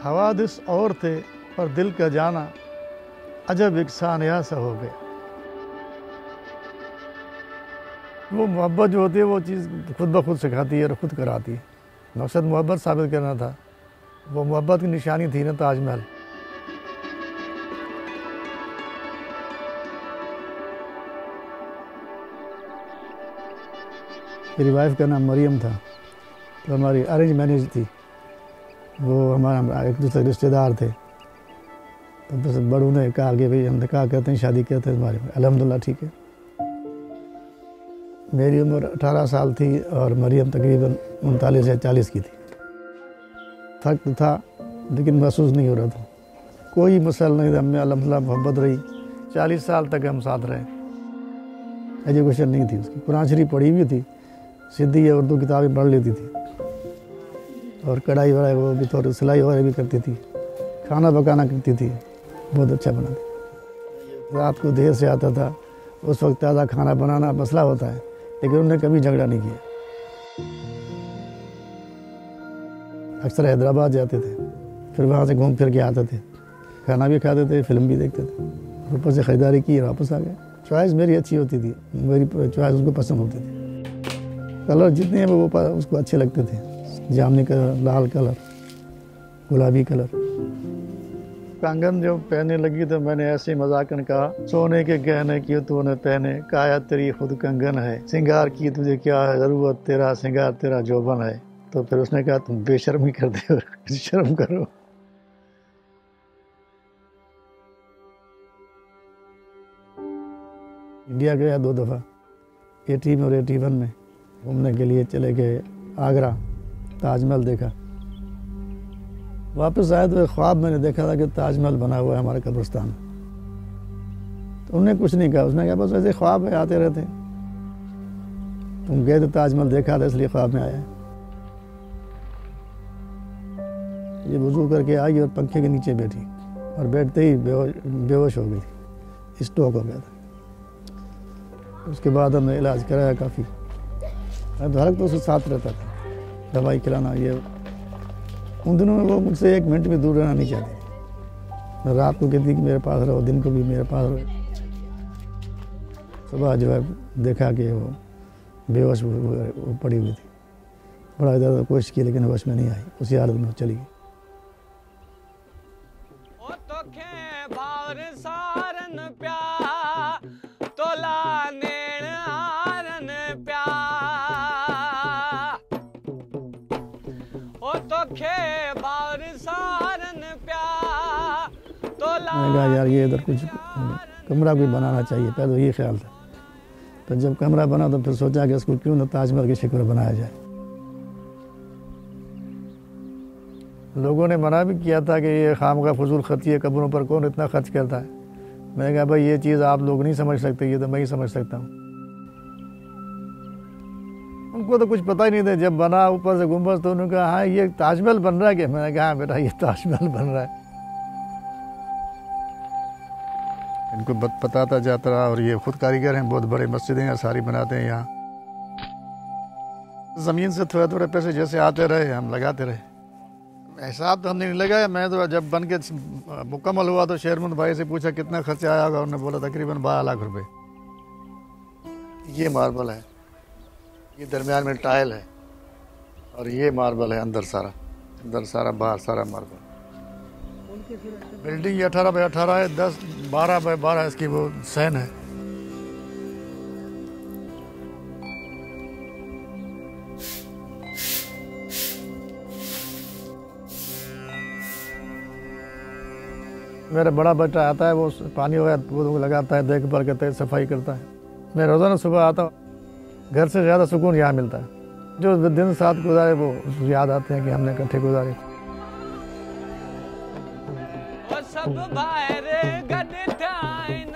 हवादिस और थे पर दिल का जाना अजब एक सानिया सा हो गया। वो मोहब्बत जो होती है वो चीज़ खुद ब खुद सिखाती है और खुद कराती है। मकसद मोहब्बत साबित करना था, वो मोहब्बत की निशानी थी ना ताजमहल। मेरी वाइफ का नाम मरियम था, तो हमारी अरेंज मैरिज थी। वो हमारा एक दूसरे रिश्तेदार थे, तो बस बड़ों ने कहा कि भाई हम निकाह करते हैं, शादी करते हैं तुम्हारे। अल्हम्दुलिल्लाह ठीक है। मेरी उम्र 18 साल थी और मरियम तकरीबन 39 या 40 की थी। फर्क तो था लेकिन महसूस नहीं हो रहा था, कोई मसला नहीं था। हमें अल्हम्दुलिल्लाह मोहब्बत रही, 40 साल तक हम साथ रहे। एजुकेशन नहीं थी उसकी, कुरान शरीफ पढ़ी हुई थी, सिंधी या उर्दू किताबें पढ़ लेती थी, और कढ़ाई वढ़ाई वो भी थोड़ी सिलाई वगैरह भी करती थी, खाना पकाना करती थी, बहुत अच्छा बनाती। रात को देर से आता था, उस वक्त ताज़ा खाना बनाना मसला होता है, लेकिन उन्होंने कभी झगड़ा नहीं किया। अक्सर हैदराबाद जाते थे, फिर वहाँ से घूम फिर के आते थे, खाना भी खाते थे, फिल्म भी देखते थे, ऊपर से ख़रीदारी की, वापस आ गए। चॉइस मेरी अच्छी होती थी, मेरी चॉइस उसको पसंद होती थी। कलर जितने हैं वो उसको अच्छे लगते थे, जामुनी कलर, लाल कलर, गुलाबी कलर। कंगन जो पहनने लगी तो मैंने ऐसे मजाकन कहा, सोने के गहने क्यों तूने पहने, काया तेरी खुद कंगन है, सिंगार की तुझे क्या है जरूरत, तेरा सिंगार तेरा जोबन है। तो फिर उसने कहा तुम बेशर्मी कर दे, शर्म करो। इंडिया गया 2 दफ़ा, 80 में और 81 में घूमने के लिए चले गए आगरा, ताजमहल देखा। वापस आए तो एक ख्वाब मैंने देखा था कि ताजमहल बना हुआ है हमारे कब्रिस्तान में। तो उन्होंने कुछ नहीं कहा, उसने कहा बस ऐसे ख्वाब है, आते रहते हैं, तुम गए तो ताजमहल देखा था इसलिए ख्वाब में आया। ये वुज़ू करके आई और पंखे के नीचे बैठी, और बैठते ही बेहोश हो गई थी, स्ट्रोक हो गया था। उसके बाद हमने इलाज कराया काफ़ी, तो हर तो उसके साथ रहता था, दवाई खिलाना। ये उन दिनों में वो मुझसे 1 मिनट भी दूर रहना नहीं चाहती। रात को कहती कि मेरे पास रहो, दिन को भी मेरे पास रहो। सुबह जो है देखा कि वो बेहोश वो पड़ी हुई थी। बड़ा ज़्यादा कोशिश की लेकिन होश में नहीं आई, उसी हालत में चली गई। मैंने कहा यार ये इधर कुछ कमरा भी बनाना चाहिए, पहले तो ये ख्याल था। तो जब कमरा बना तो फिर सोचा कि इसको क्यों ना ताजमहल की शक्ल बनाया जाए। लोगों ने मना भी किया था कि ये खामखा फजूल खर्ची है, कब्रों पर कौन इतना खर्च करता है। मैंने कहा भाई ये चीज़ आप लोग नहीं समझ सकते, ये तो मैं ही समझ सकता हूँ। उनको तो कुछ पता ही नहीं था। जब बना ऊपर से गुंबद तो उन्होंने कहा हाँ ये ताजमहल बन रहा है क्या। मैंने कहा हाँ बेटा ये ताजमहल बन रहा है। इनको बताता जाता रहा, और ये खुद कारीगर हैं, बहुत बड़े मस्जिदें हैं सारी बनाते हैं यहाँ। ज़मीन से थोड़े थोड़े पैसे जैसे आते रहे हम लगाते रहे। हिसाब तो हमने नहीं लगाया। मैं तो जब बन के मुकम्मल हुआ तो शेरमंद भाई से पूछा कितना खर्चा आया होगा, उन्होंने बोला तकरीबन 12 लाख रुपए। ये मार्बल है, ये दरमियान में टाइल है, और ये मार्बल है अंदर सारा, बाहर सारा मार्बल। बिल्डिंग 18 बाई 18 है, 12 बाई 12 इसकी वो सैन है। मेरा बड़ा बेटा आता है, वो पानी वगैरह पौधों को लगाता है, देखभाल करता है, सफाई करता है। मैं रोज़ाना सुबह आता हूँ, घर से ज़्यादा सुकून यहाँ मिलता है। जो दिन साथ गुजारे वो याद आते हैं कि हमने इकट्ठे गुजारे। सब बाहर गड थाइन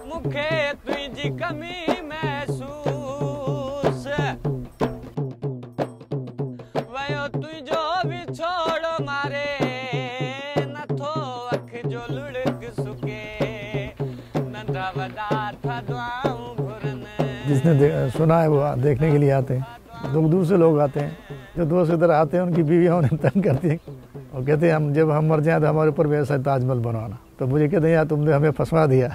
मुखे तुझी कमी महसूस वयो तुझो भी छोड़ो मारे नथो अख जो लुढ़क सुके नंदा वदा था दुआऊं घुरन। जिसने सुना है वो देखने के लिए आते हैं, दूर दूर से लोग आते हैं। जो दोस्त इधर आते हैं उनकी बीवियां उन्हें तंग करती हैं, और कहते हैं हम जब हम मर जाएं तो हमारे ऊपर भी ऐसा ताजमहल बनवाना। तो मुझे कहते हैं यार तुमने हमें फंसवा दिया।